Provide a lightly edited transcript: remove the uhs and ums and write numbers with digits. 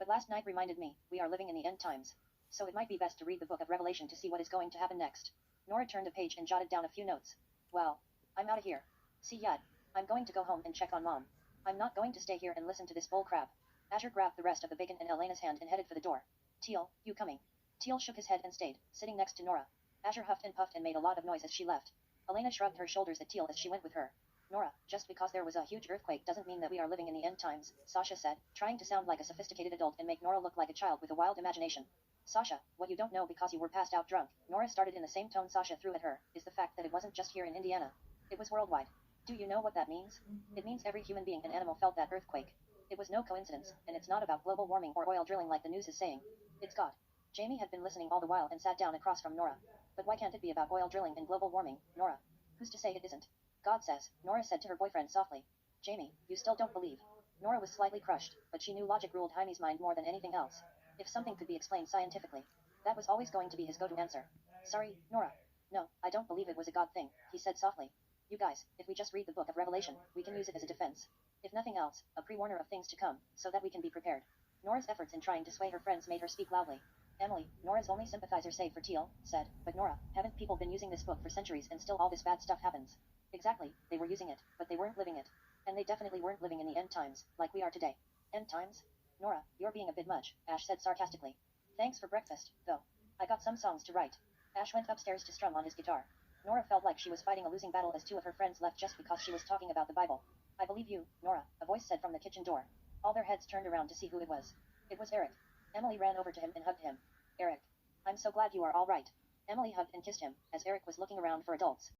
But last night reminded me, we are living in the end times. So it might be best to read the book of Revelation to see what is going to happen next. Nora turned a page and jotted down a few notes. Well, I'm out of here. See ya. I'm going to go home and check on Mom. I'm not going to stay here and listen to this bull crap. Azure grabbed the rest of the bacon in Elena's hand and headed for the door. Teal, you coming? Teal shook his head and stayed, sitting next to Nora. Azure huffed and puffed and made a lot of noise as she left. Elena shrugged her shoulders at Teal as she went with her. Nora, just because there was a huge earthquake doesn't mean that we are living in the end times, Sasha said, trying to sound like a sophisticated adult and make Nora look like a child with a wild imagination. Sasha, what you don't know because you were passed out drunk, Nora started in the same tone Sasha threw at her, is the fact that it wasn't just here in Indiana. It was worldwide. Do you know what that means? It means every human being and animal felt that earthquake. It was no coincidence, and it's not about global warming or oil drilling like the news is saying. It's God. Jamie had been listening all the while and sat down across from Nora. But why can't it be about oil drilling and global warming, Nora? Who's to say it isn't? God says, Nora said to her boyfriend softly. Jamie, you still don't believe. Nora was slightly crushed, but she knew logic ruled Jaime's mind more than anything else. If something could be explained scientifically, that was always going to be his go-to answer. Sorry, Nora. No, I don't believe it was a God thing, he said softly. You guys, if we just read the book of Revelation, we can use it as a defense. If nothing else, a pre-warner of things to come, so that we can be prepared. Nora's efforts in trying to sway her friends made her speak loudly. Emily, Nora's only sympathizer save for Teal, said, but Nora, haven't people been using this book for centuries and still all this bad stuff happens? Exactly, they were using it, but they weren't living it. And they definitely weren't living in the end times, like we are today. End times? Nora, you're being a bit much, Ash said sarcastically. Thanks for breakfast, though. I got some songs to write. Ash went upstairs to strum on his guitar. Nora felt like she was fighting a losing battle as two of her friends left just because she was talking about the Bible. I believe you, Nora, a voice said from the kitchen door. All their heads turned around to see who it was. It was Eric. Emily ran over to him and hugged him. Eric. I'm so glad you are all right. Emily hugged and kissed him, as Eric was looking around for adults.